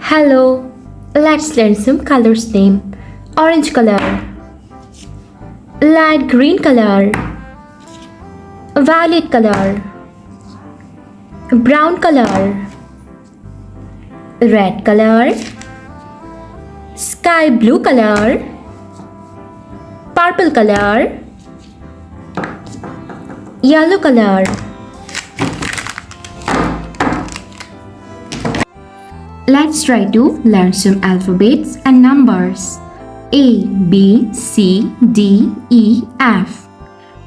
Hello, let's learn some colors name. Orange color, light green color, violet color, brown color, red color, sky blue color, purple color, yellow color. Let's try to learn some alphabets and numbers. A, B, C, D, E, F.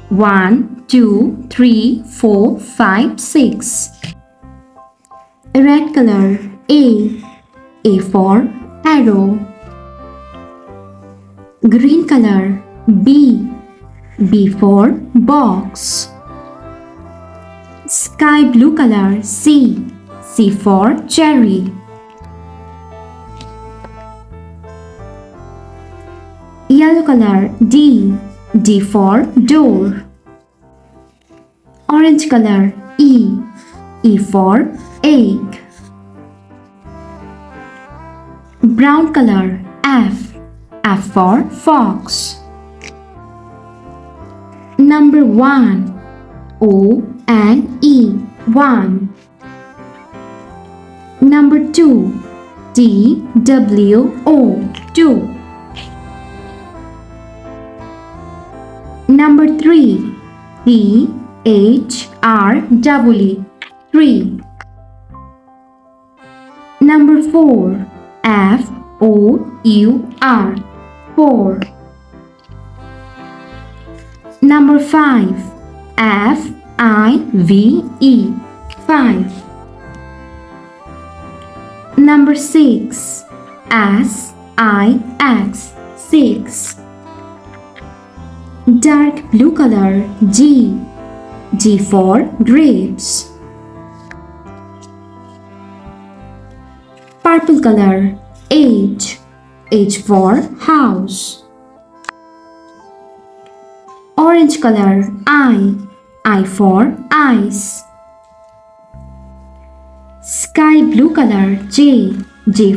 1, 2, 3, 4, 5, 6. Red color. A for arrow. Green color. B for box. Sky blue color. C for cherry. Yellow color. D for door. Orange color. E for egg. Brown color. F for fox. Number 1. O and E. 1. Number 2. TWO. 2. Number 3. THREE. 3. Number 4. FOUR. 4. Number 5. FIVE. 5. Number 6. SIX. 6. Dark blue color. G for grapes. Purple color. H for house. Orange color. I for ice. Sky blue color. J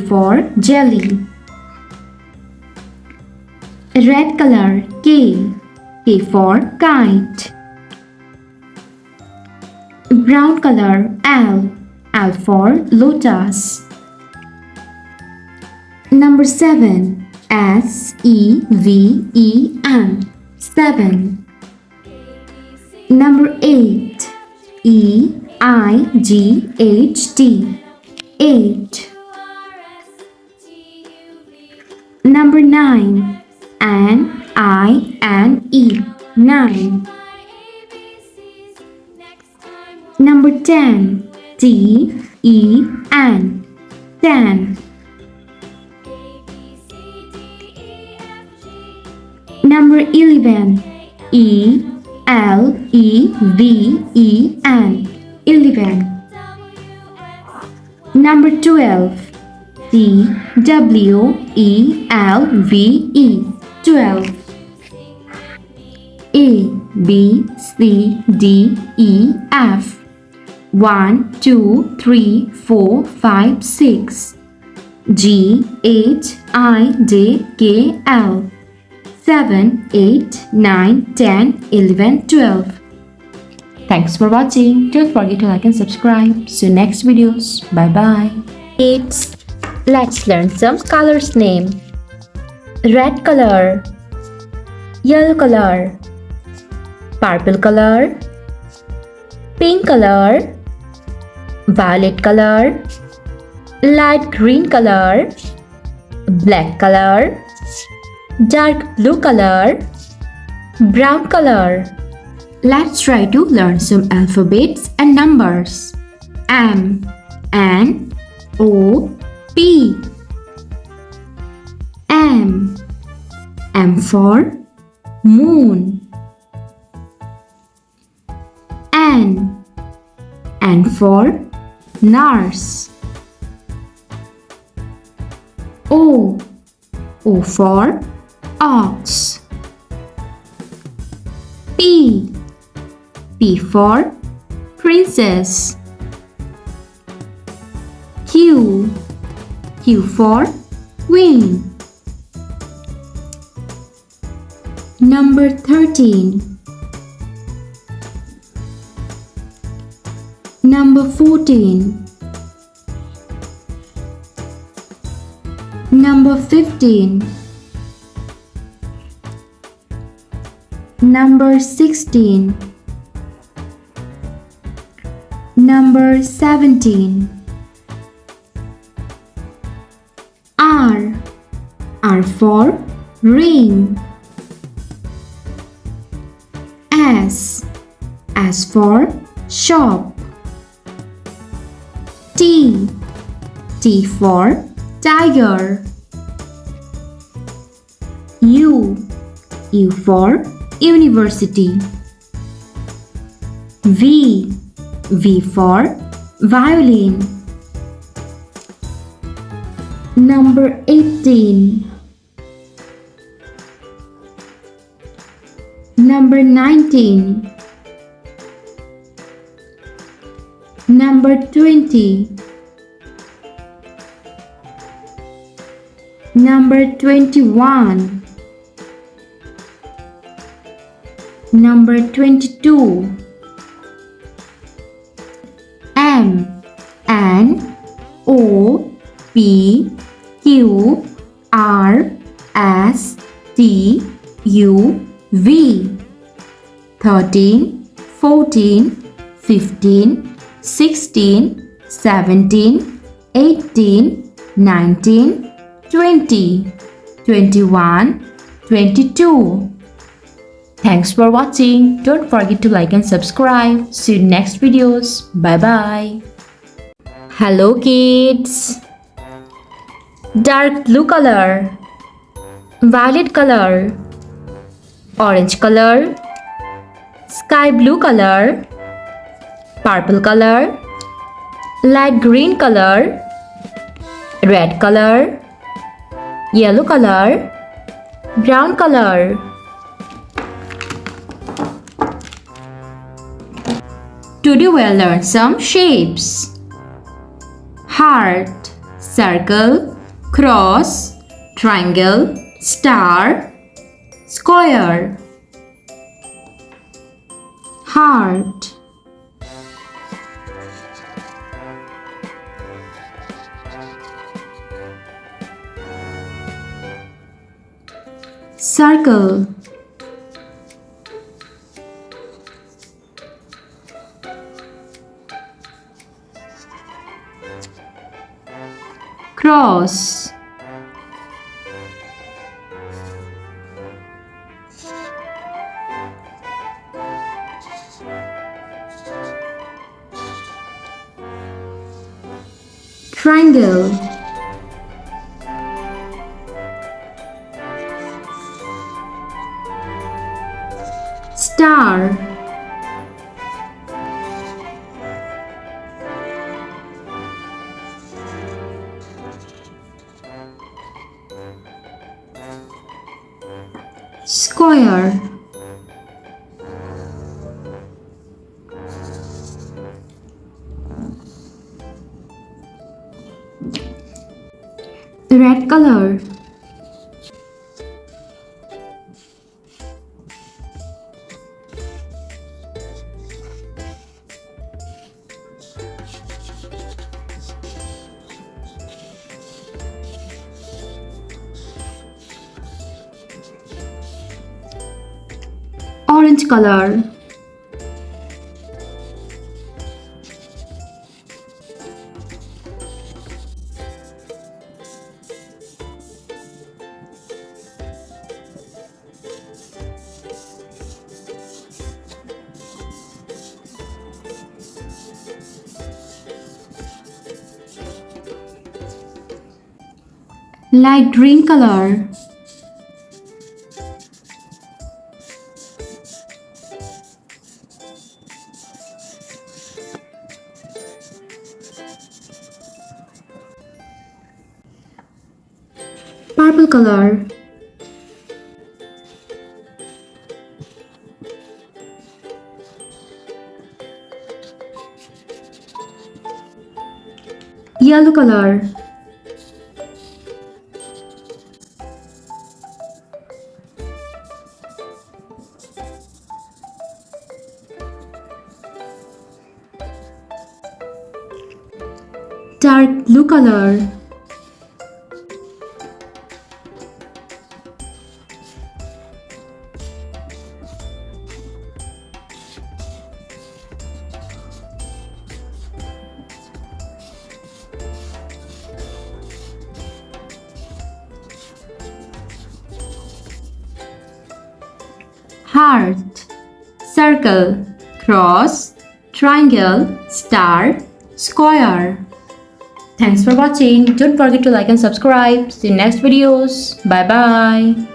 for jelly. Red color. K for kite. Brown color. L for lotus. Number 7. SEVEN. 7. Number 8. EIGHT. 8. Number 9. NINE. 9. Number 10. TEN. 10. Number 11. ELEVEN. 11. Number 12. TWELVE. 12. ABCDEF. 1, 2, 3, 4, 5, 6. GHIJKL. 7, 8, 9, 10, 11, 12. Thanks for watching. Don't forget to like and subscribe. See you next videos. Bye bye. Let's learn some colors name. Red color, yellow color, purple color, pink color, violet color, light green color, black color, dark blue color, brown color. Let's try to learn some alphabets and numbers. M, N, O, P. M for moon. N for nurse. O for ox. P for princess. Q for queen. Number 13. Number 14. Number 15. Number 16. Number 17. R for ring. S for shop. T for tiger. U for university. V for violin. Number 18. Number 19. Number 20. Number 21. Number 22. M N O P Q R S T U V. 13, 14, 15, 16, 17, 18, 19, 20, 21, 22. Thanks for watching. Don't forget to like and subscribe. See you in next videos. Bye bye. Hello kids. Dark blue color, violet color, orange color, sky blue color, purple color, light green color, red color, yellow color, brown color. Today we'll learn some shapes. Heart, circle, cross, triangle, star, square. Heart. Circle. Cross. Triangle. Star. Square. Red color. Orange color. Light green color. Purple color. Yellow color. Dark blue color. Heart, circle, cross, triangle, star, square. Thanks for watching. Don't forget to like and subscribe. See you next videos. Bye bye.